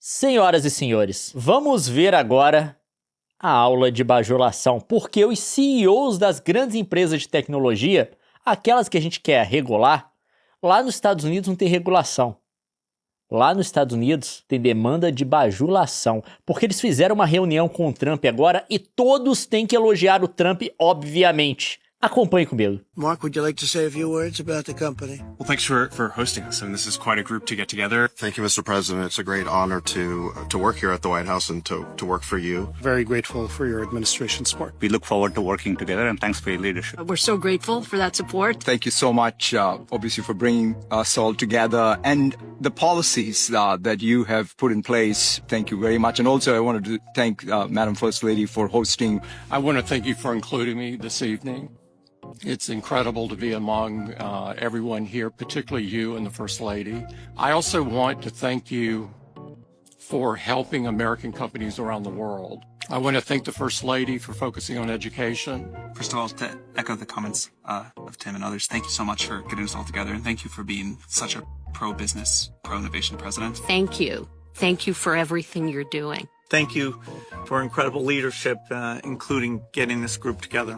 Senhoras e senhores, vamos ver agora a aula de bajulação, porque os CEOs das grandes empresas de tecnologia, aquelas que a gente quer regular, lá nos Estados Unidos não tem regulação. Lá nos Estados Unidos tem demanda de bajulação, porque eles fizeram uma reunião com o Trump agora e todos têm que elogiar o Trump, obviamente. Acompanhe comigo. Mark, would you like to say a few words about the company? Well, thanks for hosting us. I mean, this is quite a group to get together. Thank you, Mr. President. It's a great honor to work here at the White House and to work for you. Very grateful for your administration's support. We look forward to working together, and thanks for your leadership. We're so grateful for that support. Thank you so much, obviously, for bringing us all together and the policies that you have put in place. Thank you very much. And also, I wanted to thank Madam First Lady for hosting. I want to thank you for including me this evening. It's incredible to be among everyone here, particularly you and the First Lady. I also want to thank you for helping American companies around the world. I want to thank the First Lady for focusing on education. First of all, to echo the comments of Tim and others, thank you so much for getting us all together, and thank you for being such a pro-business, pro-innovation president. Thank you. Thank you for everything you're doing. Thank you for incredible leadership, including getting this group together.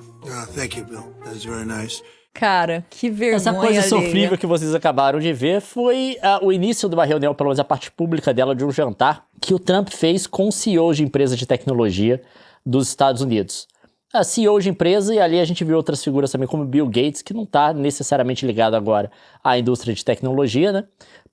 Thank you, Bill. That was very nice. Cara, que vergonha. Essa coisa alheia. sofrível que vocês acabaram de ver foi o início de uma reunião, pelo menos a parte pública dela, de um jantar que o Trump fez com CEOs de empresas de tecnologia dos Estados Unidos. A CEO de empresa, e ali a gente viu outras figuras também, como Bill Gates, que não está necessariamente ligado agora à indústria de tecnologia, né?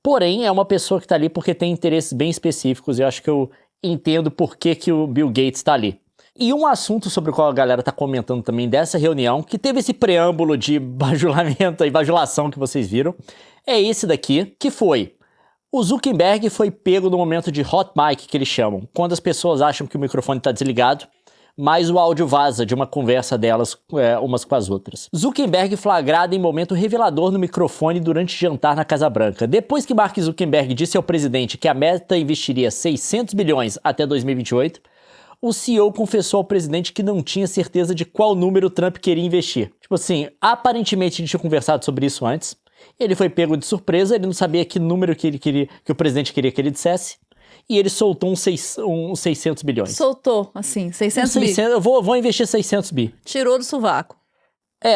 Porém, é uma pessoa que está ali porque tem interesses bem específicos, e eu acho que eu entendo por que o Bill Gates está ali. E um assunto sobre o qual a galera está comentando também dessa reunião, que teve esse preâmbulo de bajulamento e bajulação que vocês viram, é esse daqui, que foi: o Zuckerberg foi pego no momento de hot mic, que eles chamam, quando as pessoas acham que o microfone está desligado, mas o áudio vaza de uma conversa delas umas com as outras. Zuckerberg flagrado em momento revelador no microfone durante jantar na Casa Branca. Depois que Mark Zuckerberg disse ao presidente que a Meta investiria 600 bilhões até 2028, o CEO confessou ao presidente que não tinha certeza de qual número Trump queria investir. Tipo assim, aparentemente ele tinha conversado sobre isso antes, ele foi pego de surpresa, ele não sabia que número que ele queria, que o presidente queria que ele dissesse, e ele soltou uns 600 bilhões. Soltou, assim, 600 bi. Eu vou investir 600 bi. Tirou do sovaco.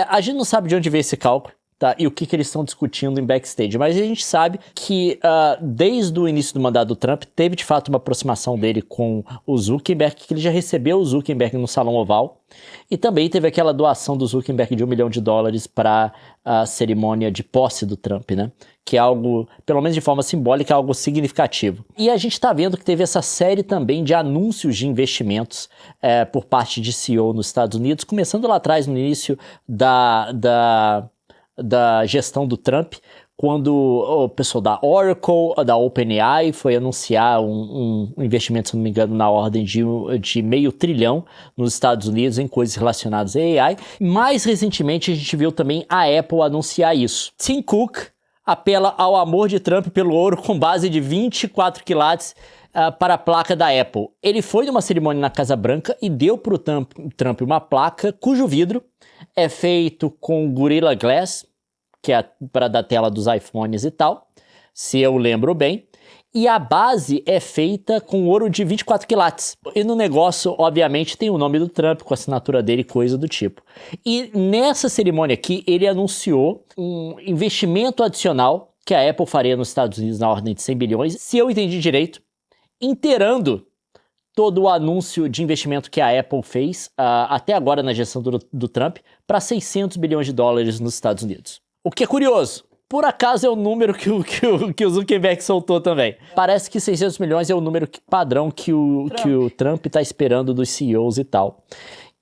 A gente não sabe de onde veio esse cálculo, tá? E o que eles estão discutindo em backstage. Mas a gente sabe que desde o início do mandato do Trump, teve de fato uma aproximação dele com o Zuckerberg, que ele já recebeu o Zuckerberg no Salão Oval. E também teve aquela doação do Zuckerberg de $1 milhão para a cerimônia de posse do Trump, né? Que é algo, pelo menos de forma simbólica, algo significativo. E a gente está vendo que teve essa série também de anúncios de investimentos por parte de CEO nos Estados Unidos, começando lá atrás, no início da gestão do Trump, quando o pessoal da Oracle, da OpenAI, foi anunciar um investimento, se não me engano, na ordem de $500 bilhão nos Estados Unidos em coisas relacionadas a AI. Mais recentemente, a gente viu também a Apple anunciar isso. Tim Cook apela ao amor de Trump pelo ouro com base de 24 quilates para a placa da Apple. Ele foi numa cerimônia na Casa Branca e deu para o Trump uma placa cujo vidro é feito com Gorilla Glass, que é para da tela dos iPhones e tal, se eu lembro bem, e a base é feita com ouro de 24 quilates. E no negócio, obviamente, tem o nome do Trump, com a assinatura dele, coisa do tipo. E nessa cerimônia aqui, ele anunciou um investimento adicional que a Apple faria nos Estados Unidos na ordem de 100 bilhões, se eu entendi direito, inteirando todo o anúncio de investimento que a Apple fez até agora na gestão do Trump para $600 bilhões nos Estados Unidos. O que é curioso, por acaso é o número que o Zuckerberg soltou também. Parece que 600 milhões é o número padrão que o Trump está esperando dos CEOs e tal.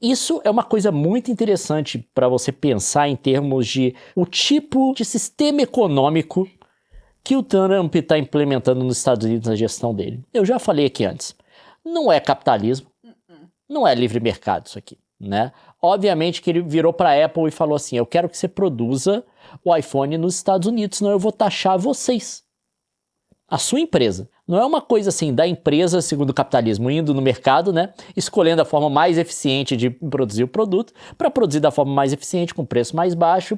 Isso é uma coisa muito interessante para você pensar em termos de o tipo de sistema econômico que o Trump está implementando nos Estados Unidos na gestão dele. Eu já falei aqui antes, não é capitalismo, não é livre mercado isso aqui, né? Obviamente que ele virou para a Apple e falou assim, eu quero que você produza o iPhone nos Estados Unidos, senão eu vou taxar vocês, a sua empresa. Não é uma coisa assim da empresa, segundo o capitalismo, indo no mercado, né, escolhendo a forma mais eficiente de produzir o produto, para produzir da forma mais eficiente, com preço mais baixo,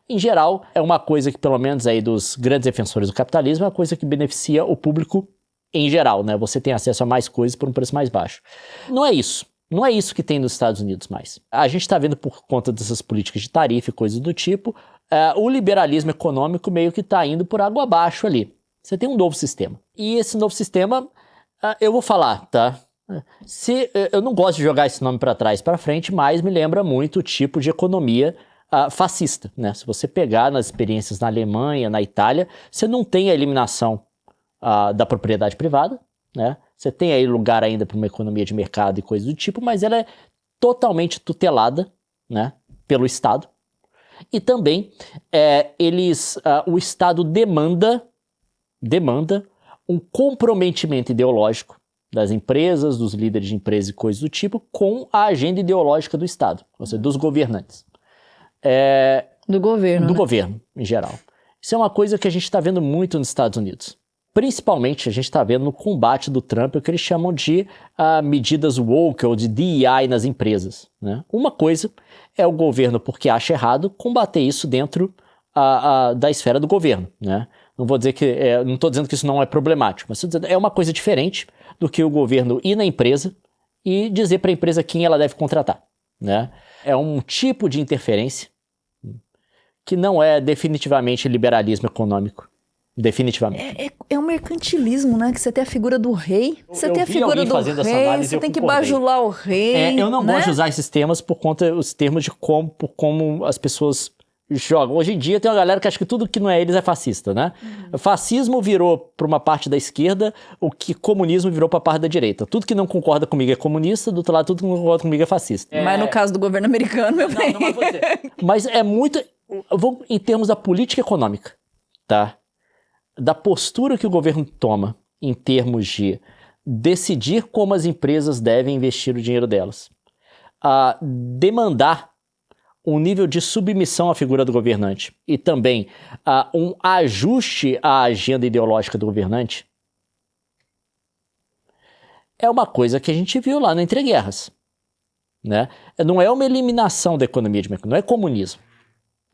em geral, é uma coisa que, pelo menos aí dos grandes defensores do capitalismo, é uma coisa que beneficia o público em geral, né? Você tem acesso a mais coisas por um preço mais baixo. Não é isso. Não é isso que tem nos Estados Unidos mais. A gente está vendo por conta dessas políticas de tarifa e coisas do tipo, o liberalismo econômico meio que está indo por água abaixo ali. Você tem um novo sistema. E esse novo sistema, eu vou falar, tá? Eu não gosto de jogar esse nome para trás, para frente, mas me lembra muito o tipo de economia fascista, né? Se você pegar nas experiências na Alemanha, na Itália, você não tem a eliminação da propriedade privada, né? Você tem aí lugar ainda para uma economia de mercado e coisas do tipo, mas ela é totalmente tutelada, né, pelo Estado. E também o Estado demanda um comprometimento ideológico das empresas, dos líderes de empresas e coisas do tipo, com a agenda ideológica do Estado, ou seja, dos governantes. Do governo. Do né? governo, em geral. Isso é uma coisa que a gente está vendo muito nos Estados Unidos. Principalmente, a gente está vendo no combate do Trump o que eles chamam de medidas woke ou de DEI nas empresas, né? Uma coisa é o governo, porque acha errado, combater isso dentro da esfera do governo, né? Não vou dizer que... não estou dizendo que isso não é problemático, mas estou dizendo é uma coisa diferente do que o governo ir na empresa e dizer para a empresa quem ela deve contratar, né? É um tipo de interferência que não é definitivamente liberalismo econômico. Definitivamente. É um mercantilismo, né? Que você tem a figura do rei, você tem a figura do rei, você tem que bajular o rei. Eu não né? gosto de usar esses termos por conta dos termos de como as pessoas jogam. Hoje em dia tem uma galera que acha que tudo que não é eles é fascista, né? O fascismo virou para uma parte da esquerda, o que comunismo virou para a parte da direita. Tudo que não concorda comigo é comunista, do outro lado tudo que não concorda comigo é fascista. Mas no caso do governo americano, meu bem. Não vai ser. Mas é muito... Eu vou em termos da política econômica, tá? Da postura que o governo toma em termos de decidir como as empresas devem investir o dinheiro delas, demandar um nível de submissão à figura do governante e também um ajuste à agenda ideológica do governante, é uma coisa que a gente viu lá no Entre Guerras, né? Não é uma eliminação da economia de mercado, não é comunismo.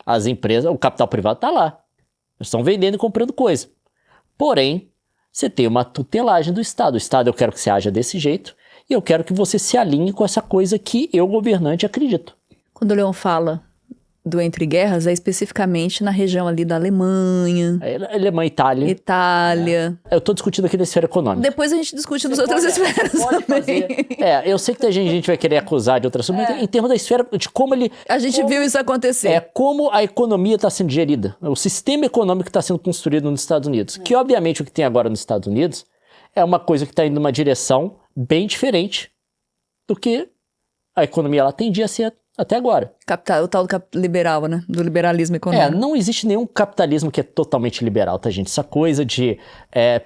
As empresas, o capital privado está lá. Eles estão vendendo e comprando coisa. Porém, você tem uma tutelagem do Estado. O Estado, eu quero que você haja desse jeito e eu quero que você se alinhe com essa coisa que eu, governante, acredito. Quando o Leon fala do Entre Guerras, é especificamente na região ali da Alemanha. Alemanha, Itália. Itália. Eu estou discutindo aqui da esfera econômica. Depois a gente discute nas outras esferas também. Eu sei que a gente vai querer acusar de outras coisas, mas em termos da esfera, de como ele... A gente viu isso acontecer. Como a economia está sendo gerida. O sistema econômico está sendo construído nos Estados Unidos. Que, obviamente, o que tem agora nos Estados Unidos é uma coisa que está indo numa direção bem diferente do que a economia ela tendia a ser até agora. O tal do liberal, né? Do liberalismo econômico. Não existe nenhum capitalismo que é totalmente liberal, tá, gente? Essa coisa de...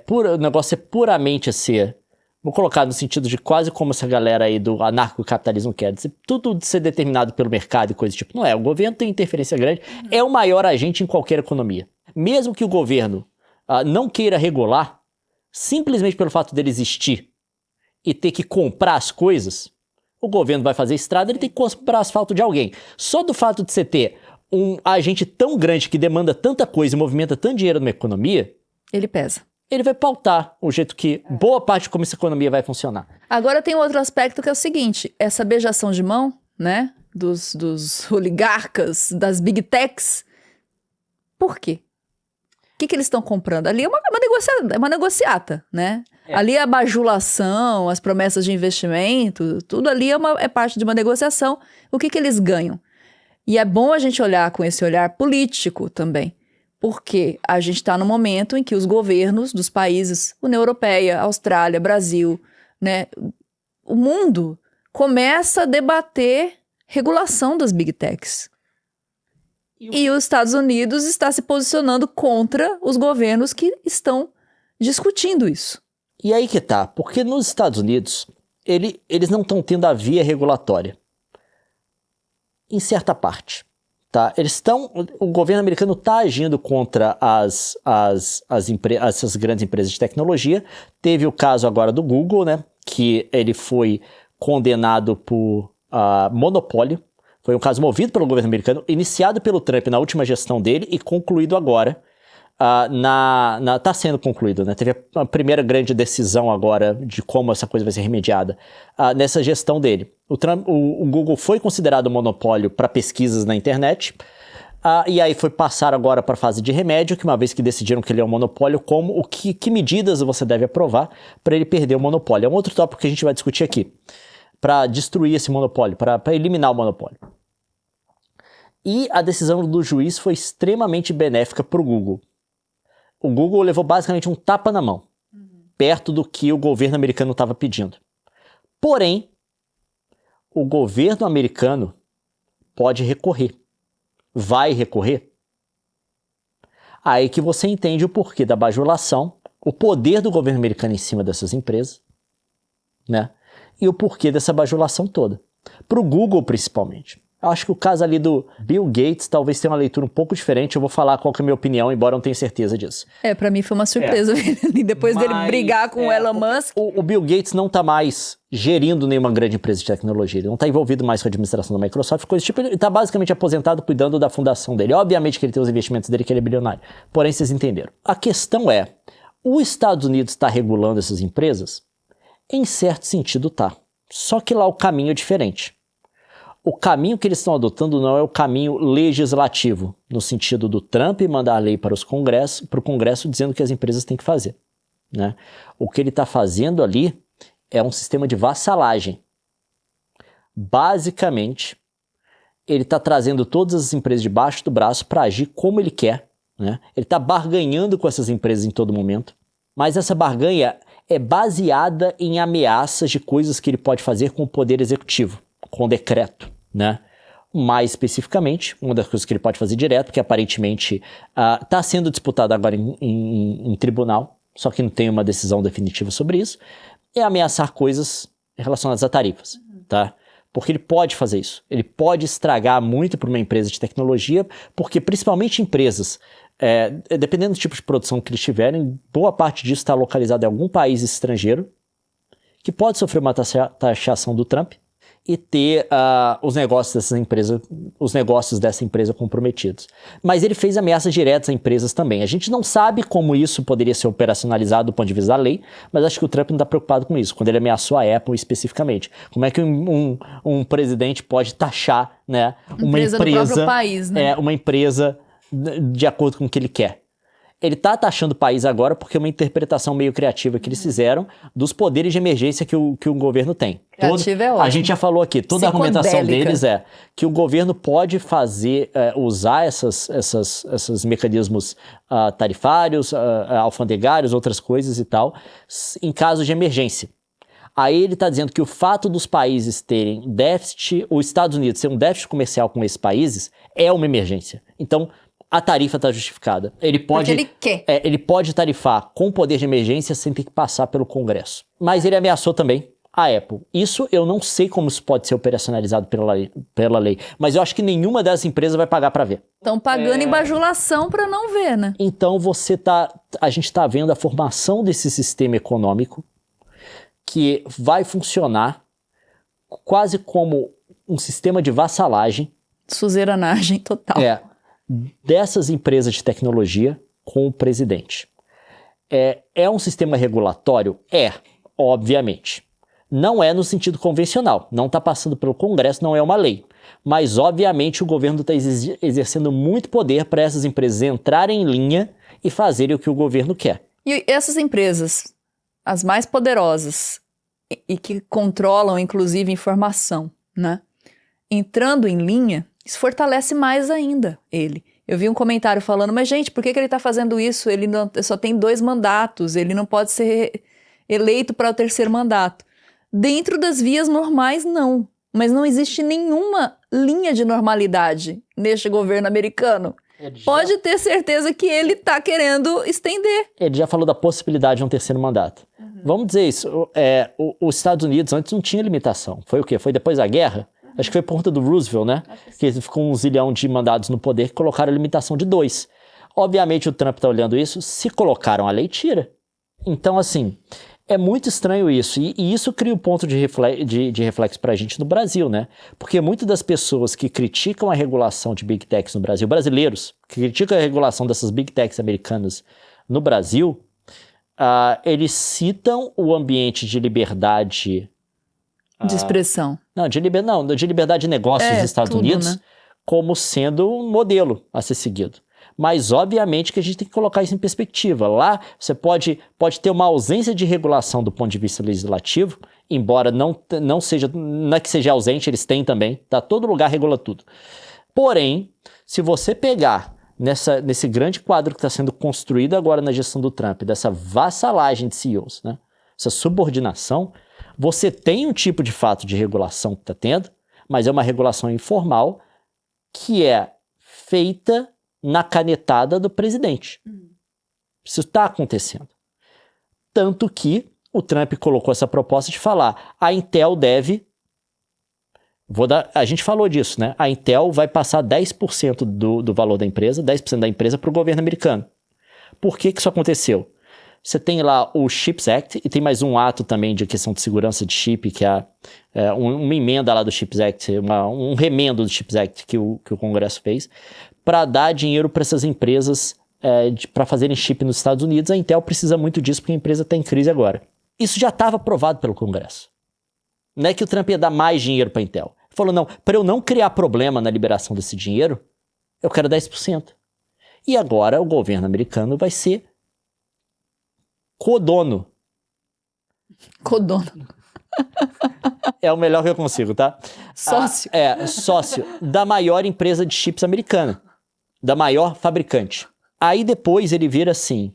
o negócio é puramente ser... Vou colocar no sentido de quase como essa galera aí do anarcocapitalismo quer. Tudo ser determinado pelo mercado e coisa do tipo. Não é. O governo tem interferência grande. É o maior agente em qualquer economia. Mesmo que o governo não queira regular, simplesmente pelo fato dele existir e ter que comprar as coisas... O governo vai fazer estrada, ele tem que comprar asfalto de alguém. Só do fato de você ter um agente tão grande que demanda tanta coisa e movimenta tanto dinheiro numa economia... Ele pesa. Ele vai pautar o jeito que boa parte de como essa economia vai funcionar. Agora tem um outro aspecto que é o seguinte, essa beijação de mão, né, dos oligarcas, das big techs, por quê? O que eles estão comprando? Ali é uma negociata, né? Ali a bajulação, as promessas de investimento, tudo ali é parte de uma negociação. O que eles ganham? E é bom a gente olhar com esse olhar político também, porque a gente está no momento em que os governos dos países, União Europeia, Austrália, Brasil, né, o mundo começa a debater regulação das big techs. E os Estados Unidos está se posicionando contra os governos que estão discutindo isso. E aí que tá, porque nos Estados Unidos, eles não estão tendo a via regulatória. Em certa parte, tá? O governo americano está agindo contra essas grandes empresas de tecnologia. Teve o caso agora do Google, né? Que ele foi condenado por monopólio. Foi um caso movido pelo governo americano, iniciado pelo Trump na última gestão dele e concluído agora tá sendo concluído, né? Teve a primeira grande decisão agora de como essa coisa vai ser remediada nessa gestão dele. O Google foi considerado monopólio para pesquisas na internet, e aí foi passar agora para a fase de remédio, que uma vez que decidiram que ele é um monopólio, que medidas você deve aprovar para ele perder o monopólio. É um outro tópico que a gente vai discutir aqui, para destruir esse monopólio, para eliminar o monopólio. E a decisão do juiz foi extremamente benéfica para o Google. O Google levou basicamente um tapa na mão, perto do que o governo americano estava pedindo. Porém, o governo americano pode recorrer. Vai recorrer? Aí que você entende o porquê da bajulação, o poder do governo americano em cima dessas empresas, né? E o porquê dessa bajulação toda. Para o Google, principalmente. Eu acho que o caso ali do Bill Gates talvez tenha uma leitura um pouco diferente. Eu vou falar qual que é a minha opinião, embora eu não tenha certeza disso. Pra mim foi uma surpresa ver ele depois dele brigar com o Elon Musk. O Bill Gates não tá mais gerindo nenhuma grande empresa de tecnologia. Ele não tá envolvido mais com a administração da Microsoft, coisa tipo. Ele tá basicamente aposentado cuidando da fundação dele. Obviamente que ele tem os investimentos dele, que ele é bilionário. Porém, vocês entenderam. A questão é, os Estados Unidos está regulando essas empresas? Em certo sentido tá. Só que lá o caminho é diferente. O caminho que eles estão adotando não é o caminho legislativo, no sentido do Trump mandar a lei para o Congresso dizendo que as empresas têm que fazer, né? O que ele está fazendo ali é um sistema de vassalagem. Basicamente, ele está trazendo todas as empresas debaixo do braço para agir como ele quer, né? Ele está barganhando com essas empresas em todo momento, mas essa barganha é baseada em ameaças de coisas que ele pode fazer com o poder executivo, com decreto, né? Mais especificamente, uma das coisas que ele pode fazer direto, que aparentemente está sendo disputado agora em tribunal, só que não tem uma decisão definitiva sobre isso, é ameaçar coisas relacionadas a tarifas, tá? Porque ele pode fazer isso. Ele pode estragar muito para uma empresa de tecnologia, porque principalmente empresas, dependendo do tipo de produção que eles tiverem, boa parte disso está localizada em algum país estrangeiro, que pode sofrer uma taxação do Trump, e ter os negócios dessa empresa comprometidos. Mas ele fez ameaças diretas a empresas também. A gente não sabe como isso poderia ser operacionalizado do ponto de vista da lei, mas acho que o Trump não está preocupado com isso, quando ele ameaçou a Apple especificamente. Como é que um presidente pode taxar, né, uma empresa do próprio país, né? Uma empresa de acordo com o que ele quer? Ele está taxando o país agora porque é uma interpretação meio criativa que eles fizeram dos poderes de emergência que o governo tem. Criativa é ótimo. A gente já falou aqui, toda a argumentação deles é que o governo pode usar esses mecanismos tarifários, alfandegários, outras coisas e tal, em caso de emergência. Aí ele está dizendo que o fato dos países terem déficit, os Estados Unidos ter um déficit comercial com esses países, é uma emergência. Então, a tarifa está justificada. Ele pode, porque ele quer. Ele pode tarifar com poder de emergência sem ter que passar pelo Congresso. Mas ele ameaçou também a Apple. Isso eu não sei como isso pode ser operacionalizado pela lei. Mas eu acho que nenhuma das empresas vai pagar para ver. Estão pagando em bajulação para não ver, né? Então a gente está vendo a formação desse sistema econômico que vai funcionar quase como um sistema de vassalagem. Suzeranagem total. Dessas empresas de tecnologia com o presidente. É um sistema regulatório? Obviamente. Não é no sentido convencional. Não está passando pelo Congresso, não é uma lei. Mas, obviamente, o governo está exercendo muito poder para essas empresas entrarem em linha e fazerem o que o governo quer. E essas empresas, as mais poderosas e que controlam, inclusive, informação, né? Entrando em linha, isso fortalece mais ainda ele. Eu vi um comentário falando, mas gente, por que ele está fazendo isso? Ele só tem 2 mandatos, ele não pode ser eleito para o 3º mandato. Dentro das vias normais, não. Mas não existe nenhuma linha de normalidade neste governo americano. Pode ter certeza que ele está querendo estender. Ele já falou da possibilidade de um 3º mandato. Vamos dizer isso, os Estados Unidos antes não tinha limitação. Foi o quê? Foi depois da guerra? Acho que foi por conta do Roosevelt, né? Que ele ficou 1 zilhão de mandados no poder que colocaram a limitação de 2. Obviamente o Trump está olhando isso. Se colocaram a lei, tira. Então, assim, É muito estranho isso, e isso cria um ponto de reflexo para a gente no Brasil, né? Porque muitas das pessoas que criticam a regulação de Big Techs no Brasil, brasileiros, que criticam a regulação dessas Big Techs americanas no Brasil, eles citam o ambiente de liberdade... De expressão. de liberdade de negócios nos Estados tudo, Unidos, né? como sendo um modelo a ser seguido. Mas, obviamente, que a gente tem que colocar isso em perspectiva. Lá, você pode ter uma ausência de regulação do ponto de vista legislativo, embora não é que seja ausente, eles têm também, tá? Todo lugar regula tudo. Porém, se você pegar nesse grande quadro que está sendo construído agora na gestão do Trump, dessa vassalagem de CEOs, né? Essa subordinação, você tem um tipo de fato de regulação que está tendo, mas é uma regulação informal que é feita na canetada do presidente. Isso está acontecendo. Tanto que o Trump colocou essa proposta de falar, a Intel deve... a gente falou disso, né? A Intel vai passar 10% do valor da empresa, 10% da empresa para o governo americano. Por que isso aconteceu? Você tem lá o CHIPS Act e tem mais um ato também de questão de segurança de chip, que é uma emenda lá do CHIPS Act, um remendo do CHIPS Act que o Congresso fez, para dar dinheiro para essas empresas para fazerem chip nos Estados Unidos. A Intel precisa muito disso porque a empresa está em crise agora. Isso já estava aprovado pelo Congresso. Não é que o Trump ia dar mais dinheiro para a Intel. Ele falou, não, para eu não criar problema na liberação desse dinheiro, eu quero 10%. E agora o governo americano vai ser codono. Codono. É o melhor que eu consigo, tá? Sócio. Sócio da maior empresa de chips americana. Da maior fabricante. Aí depois ele vira assim,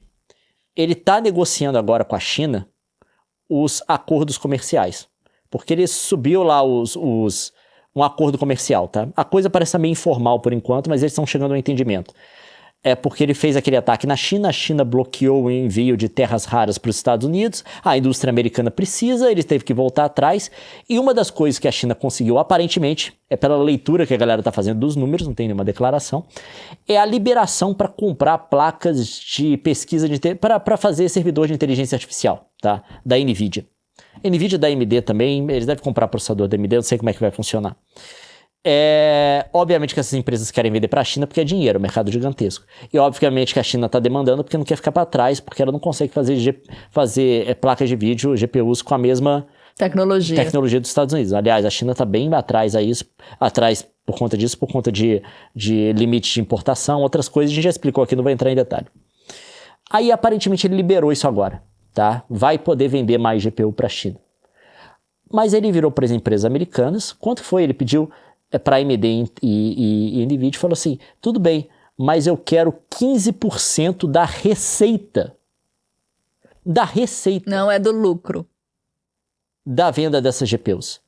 ele tá negociando agora com a China os acordos comerciais. Porque ele subiu lá um acordo comercial, tá? A coisa parece estar meio informal por enquanto, mas eles estão chegando a um entendimento. É porque ele fez aquele ataque na China, a China bloqueou o envio de terras raras para os Estados Unidos, a indústria americana precisa, ele teve que voltar atrás, e uma das coisas que a China conseguiu, aparentemente, é pela leitura que a galera está fazendo dos números, não tem nenhuma declaração, é a liberação para comprar placas de pesquisa, para fazer servidor de inteligência artificial, tá? Da NVIDIA. NVIDIA da AMD também, eles devem comprar processador da AMD, eu não sei como é que vai funcionar. Obviamente que essas empresas querem vender para a China porque é dinheiro, é um mercado gigantesco. E obviamente que a China está demandando porque não quer ficar para trás, porque ela não consegue fazer placas de vídeo, GPUs com a mesma tecnologia dos Estados Unidos. Aliás, a China está bem atrás por conta disso, por conta de limite de importação, outras coisas a gente já explicou aqui, não vai entrar em detalhe. Aí aparentemente ele liberou isso agora, tá? Vai poder vender mais GPU para a China. Mas ele virou para as empresas americanas, quanto foi? Ele pediu para a AMD e NVIDIA, falou assim, tudo bem, mas eu quero 15% da receita. Da receita. Não é do lucro. Da venda dessas GPUs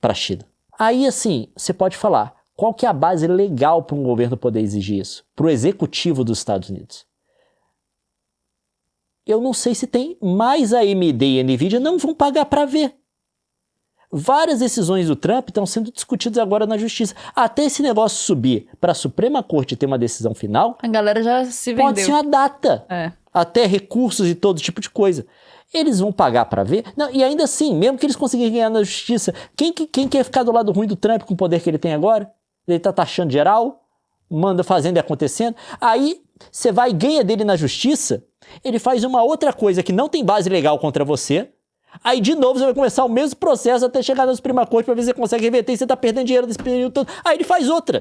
para a China. Aí, assim, você pode falar, qual que é a base legal para um governo poder exigir isso? Para o executivo dos Estados Unidos? Eu não sei se tem, mas a AMD e a NVIDIA não vão pagar para ver. Várias decisões do Trump estão sendo discutidas agora na justiça. Até esse negócio subir para a Suprema Corte ter uma decisão final, a galera já se vendeu. Pode ser uma data. Até recursos e todo tipo de coisa. Eles vão pagar para ver? Não, e ainda assim, mesmo que eles conseguirem ganhar na justiça, quem quer ficar do lado ruim do Trump com o poder que ele tem agora? Ele tá taxando geral, manda fazendo e acontecendo. Aí você vai e ganha dele na justiça, ele faz uma outra coisa que não tem base legal contra você. Aí, de novo, você vai começar o mesmo processo até chegar na Suprema Corte para ver se você consegue reverter e você tá perdendo dinheiro nesse período todo. Aí ele faz outra.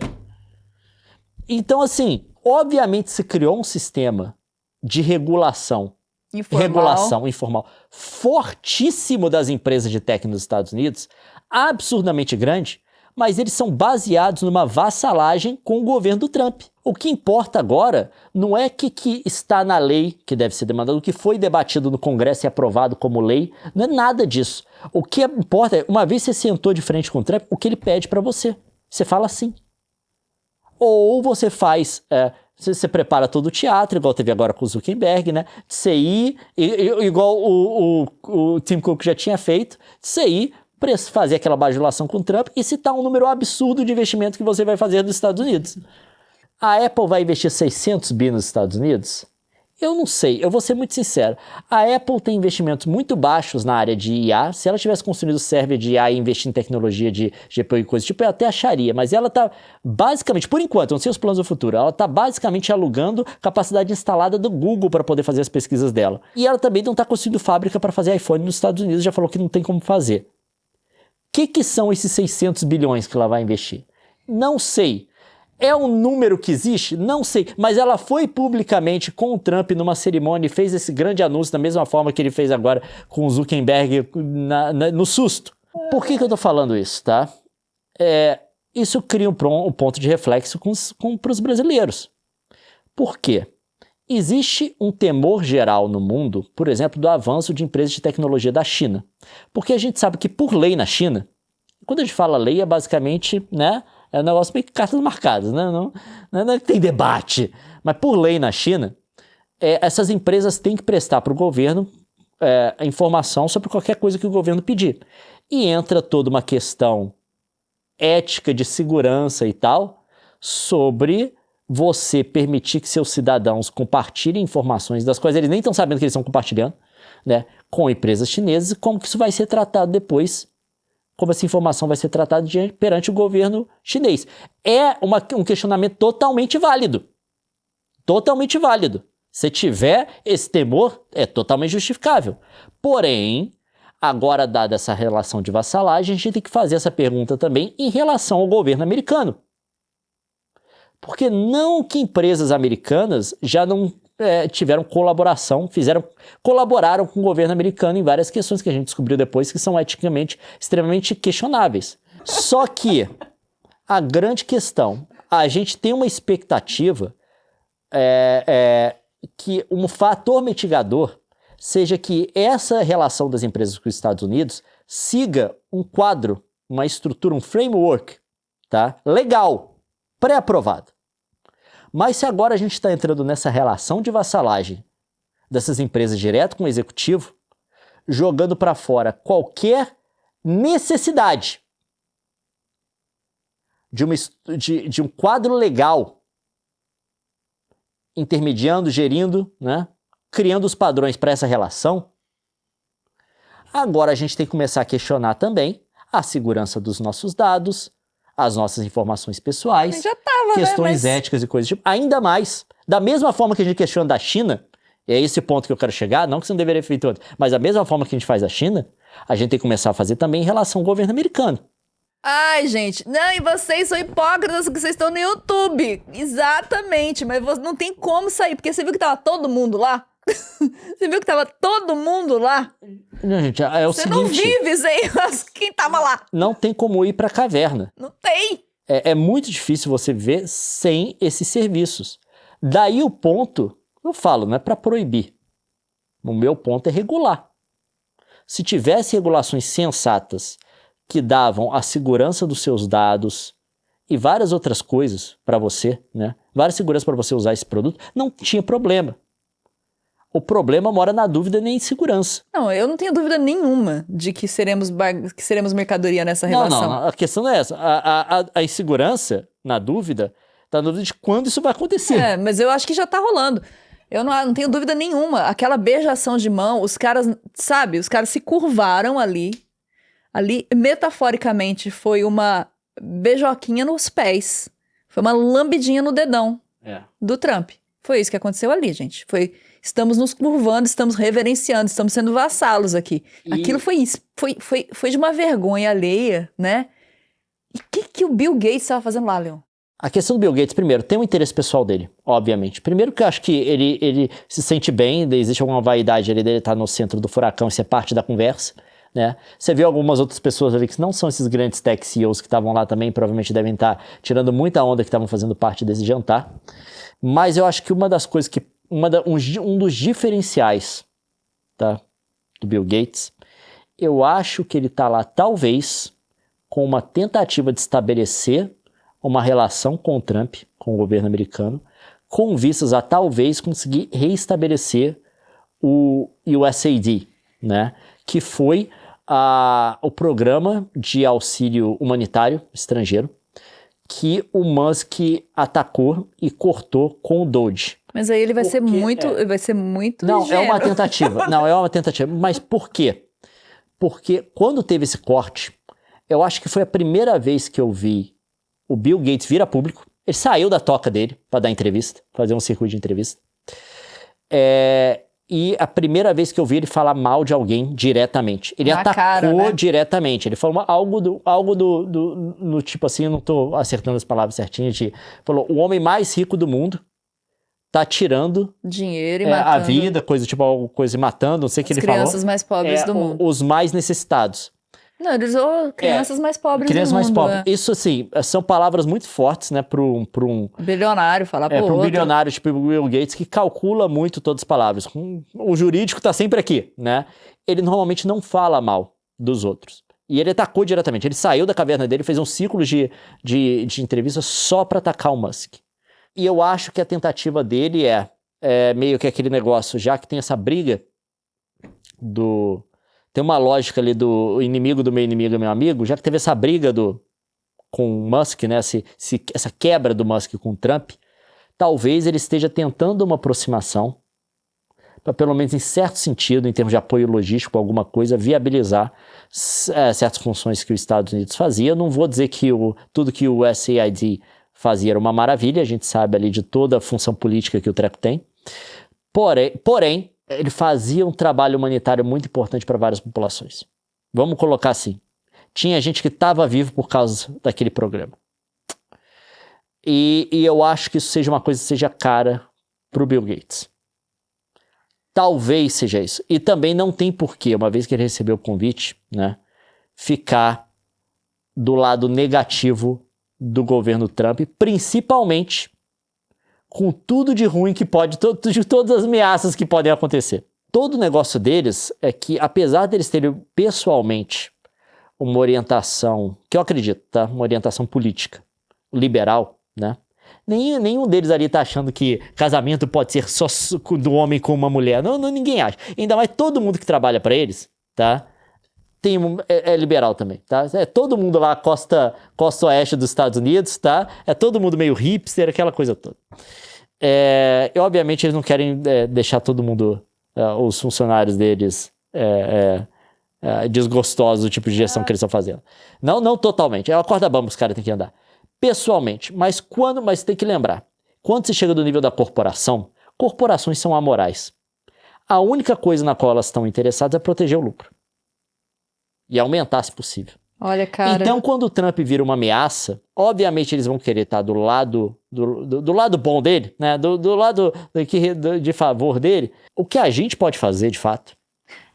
Então, assim, obviamente se criou um sistema de regulação informal fortíssimo das empresas de tech nos Estados Unidos, absurdamente grande, mas eles são baseados numa vassalagem com o governo do Trump. O que importa agora não é que está na lei que deve ser demandado, o que foi debatido no Congresso e aprovado como lei, não é nada disso. O que importa é, uma vez você sentou de frente com o Trump, o que ele pede para você. Você fala assim. Ou você faz, você prepara todo o teatro, igual teve agora com o Zuckerberg, né? De você ir, igual o Tim Cook já tinha feito, de você ir, fazer aquela bajulação com o Trump e citar um número absurdo de investimento que você vai fazer nos Estados Unidos. A Apple vai investir 600 bi nos Estados Unidos Eu não sei, eu vou ser muito sincero. A Apple tem investimentos muito baixos na área de IA. Se ela tivesse construído o server de IA e investido em tecnologia de GPU e coisas tipo, eu até acharia. Mas ela tá basicamente, por enquanto, não sei os planos do futuro, ela tá basicamente alugando capacidade instalada do Google para poder fazer as pesquisas dela. E ela também não tá construindo fábrica para fazer iPhone nos Estados Unidos, já falou que não tem como fazer. O que são esses 600 bilhões que ela vai investir? Não sei. É um número que existe? Não sei. Mas ela foi publicamente com o Trump numa cerimônia e fez esse grande anúncio da mesma forma que ele fez agora com o Zuckerberg no susto. Por que eu tô falando isso, tá? Isso cria um ponto de reflexo para os brasileiros. Por quê? Existe um temor geral no mundo, por exemplo, do avanço de empresas de tecnologia da China. Porque a gente sabe que por lei na China, quando a gente fala lei é basicamente, né? É um negócio meio que cartas marcadas, né? Não é que tem debate. Mas por lei na China, essas empresas têm que prestar para o governo informação sobre qualquer coisa que o governo pedir. E entra toda uma questão ética de segurança e tal, sobre você permitir que seus cidadãos compartilhem informações das quais eles nem estão sabendo que eles estão compartilhando, né? Com empresas chinesas e como que isso vai ser tratado depois, como essa informação vai ser tratada perante o governo chinês. É um questionamento totalmente válido. Totalmente válido. Se tiver esse temor, é totalmente justificável. Porém, agora dada essa relação de vassalagem, a gente tem que fazer essa pergunta também em relação ao governo americano. Porque não que empresas americanas já não tiveram colaboração, colaboraram com o governo americano em várias questões que a gente descobriu depois que são eticamente extremamente questionáveis. Só que a grande questão, a gente tem uma expectativa que um fator mitigador seja que essa relação das empresas com os Estados Unidos siga um quadro, uma estrutura, um framework, tá? Legal, pré-aprovado. Mas se agora a gente está entrando nessa relação de vassalagem dessas empresas direto com o executivo, jogando para fora qualquer necessidade de um quadro legal intermediando, gerindo, né, criando os padrões para essa relação, agora a gente tem que começar a questionar também a segurança dos nossos dados, as nossas informações pessoais, já tava, questões né? éticas e coisas tipo. Ainda mais, da mesma forma que a gente questiona da China, é esse ponto que eu quero chegar, não que você não deveria ter feito antes, mas da mesma forma que a gente faz a China, a gente tem que começar a fazer também em relação ao governo americano. Ai, gente, não, e vocês são hipócritas que vocês estão no YouTube. Exatamente, mas não tem como sair, porque você viu que tava todo mundo lá? Você viu que tava todo mundo lá? Não, gente, é o Você seguinte... não vive sem quem tava lá. Não tem como ir pra caverna. Não tem. É muito difícil você viver sem esses serviços. Daí o ponto, eu falo, não é pra proibir. O meu ponto é regular. Se tivesse regulações sensatas que davam a segurança dos seus dados e várias outras coisas para você, né? Várias seguranças para você usar esse produto, não tinha problema. O problema mora na dúvida e na insegurança. Não, eu não tenho dúvida nenhuma de que seremos mercadoria nessa relação. Não, a questão não é essa. A insegurança, na dúvida, tá na dúvida de quando isso vai acontecer. Mas eu acho que já tá rolando. Eu não tenho dúvida nenhuma. Aquela beijação de mão, os caras, sabe, os caras se curvaram ali. Ali, metaforicamente, foi uma beijoquinha nos pés. Foi uma lambidinha no dedão do Trump. Foi isso que aconteceu ali, gente. Estamos nos curvando, estamos reverenciando, estamos sendo vassalos aqui. Aquilo foi de uma vergonha alheia, né? E o que o Bill Gates estava fazendo lá, Leon? A questão do Bill Gates, primeiro, tem um interesse pessoal dele, obviamente. Primeiro que eu acho que ele se sente bem, existe alguma vaidade ali dele estar no centro do furacão, isso é parte da conversa, né? Você viu algumas outras pessoas ali que não são esses grandes tech CEOs que estavam lá também, provavelmente devem estar tirando muita onda que estavam fazendo parte desse jantar. Mas eu acho que uma das coisas que um dos diferenciais, tá, do Bill Gates, eu acho que ele tá lá talvez com uma tentativa de estabelecer uma relação com o Trump, com o governo americano, com vistas a talvez conseguir reestabelecer o USAID, né, que foi o programa de auxílio humanitário estrangeiro que o Musk atacou e cortou com o Doge. Mas aí ele vai ser Porque muito, vai ser muito Não, é uma ingênuo. tentativa. Não, é uma tentativa. Mas por quê? Porque quando teve esse corte, eu acho que foi a primeira vez que eu vi o Bill Gates vir a público. Ele saiu da toca dele para dar entrevista, fazer um circuito de entrevista. E a primeira vez que eu vi ele falar mal de alguém diretamente. Ele Na atacou cara, né? diretamente. Ele falou algo no tipo assim, eu não tô acertando as palavras certinhas, falou, o homem mais rico do mundo tá tirando Dinheiro e a matando vida, coisa e matando, não sei o que as ele falou. crianças mais pobres do mundo. Os mais necessitados. Não, eles ou crianças mais pobres Crianças do mais mundo. pobres. Isso, assim, são palavras muito fortes, né, para um Bilionário falar pro outro. bilionário tipo o Bill Gates, que calcula muito todas as palavras. O jurídico tá sempre aqui, né? Ele normalmente não fala mal dos outros. E ele atacou diretamente. Ele saiu da caverna dele, fez um ciclo de entrevista só para atacar o Musk. E eu acho que a tentativa dele é meio que aquele negócio, já que tem essa briga tem uma lógica ali do inimigo do meu inimigo é meu amigo, já que teve essa briga com o Musk, né, essa quebra do Musk com o Trump, talvez ele esteja tentando uma aproximação para, pelo menos em certo sentido, em termos de apoio logístico, alguma coisa, viabilizar certas funções que os Estados Unidos fazia. Eu não vou dizer que tudo que o USAID fazia era uma maravilha, a gente sabe ali de toda a função política que o treco tem, porém ele fazia um trabalho humanitário muito importante para várias populações. Vamos colocar assim. Tinha gente que estava vivo por causa daquele programa. E eu acho que isso seja uma coisa que seja cara para o Bill Gates. Talvez seja isso. E também não tem porquê, uma vez que ele recebeu o convite, né, ficar do lado negativo do governo Trump, principalmente com tudo de ruim que pode, de todas as ameaças que podem acontecer. Todo o negócio deles é que, apesar deles terem pessoalmente uma orientação, que eu acredito, tá? Uma orientação política, liberal, né? Nenhum deles ali tá achando que casamento pode ser só do homem com uma mulher. Não, ninguém acha. Ainda mais todo mundo que trabalha para eles, tá? É liberal também, tá? É todo mundo lá, costa oeste dos Estados Unidos, tá? É todo mundo meio hipster, aquela coisa toda. E obviamente eles não querem deixar todo mundo, os funcionários deles, desgostosos do tipo de gestão que eles estão fazendo. Não totalmente. É uma corda bamba que os caras têm que andar. Pessoalmente. Mas tem que lembrar, quando você chega do nível da corporação, corporações são amorais. A única coisa na qual elas estão interessadas é proteger o lucro. E aumentar, se possível. Olha, cara. Então, quando o Trump vira uma ameaça, obviamente eles vão querer estar do lado bom dele, né? Do lado de favor dele. O que a gente pode fazer, de fato,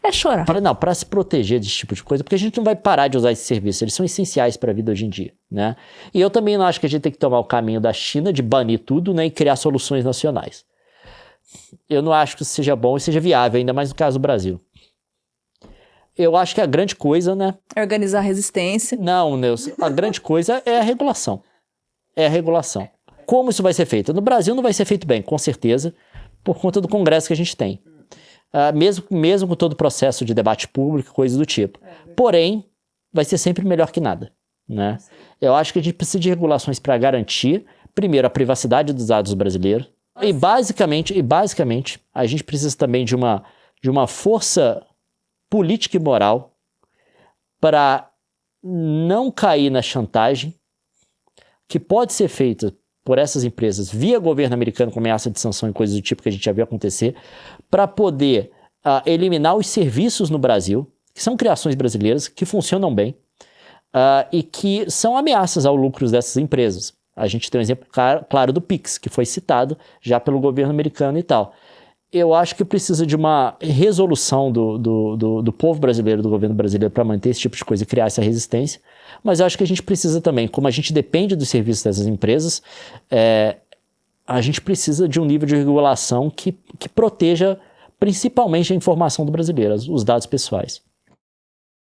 é chorar. Para se proteger desse tipo de coisa, porque a gente não vai parar de usar esses serviços, eles são essenciais para a vida hoje em dia, né? E eu também não acho que a gente tem que tomar o caminho da China de banir tudo, né, e criar soluções nacionais. Eu não acho que isso seja bom e seja viável, ainda mais no caso do Brasil. Eu acho que a grande coisa, né? É organizar a resistência. Não, Nelson. A grande coisa é a regulação. É a regulação. Como isso vai ser feito? No Brasil não vai ser feito bem, com certeza, por conta do Congresso que a gente tem. Mesmo com todo o processo de debate público, coisa do tipo. Porém, vai ser sempre melhor que nada, né? Eu acho que a gente precisa de regulações para garantir, primeiro, a privacidade dos dados brasileiros. E basicamente, a gente precisa também de uma força política e moral para não cair na chantagem que pode ser feita por essas empresas via governo americano com ameaça de sanção e coisas do tipo que a gente já viu acontecer, para poder eliminar os serviços no Brasil, que são criações brasileiras, que funcionam bem e que são ameaças ao lucro dessas empresas. A gente tem um exemplo claro do Pix, que foi citado já pelo governo americano e tal. Eu acho que precisa de uma resolução do povo brasileiro, do governo brasileiro, para manter esse tipo de coisa e criar essa resistência. Mas eu acho que a gente precisa também, como a gente depende dos serviços dessas empresas, a gente precisa de um nível de regulação que proteja principalmente a informação do brasileiro, os dados pessoais.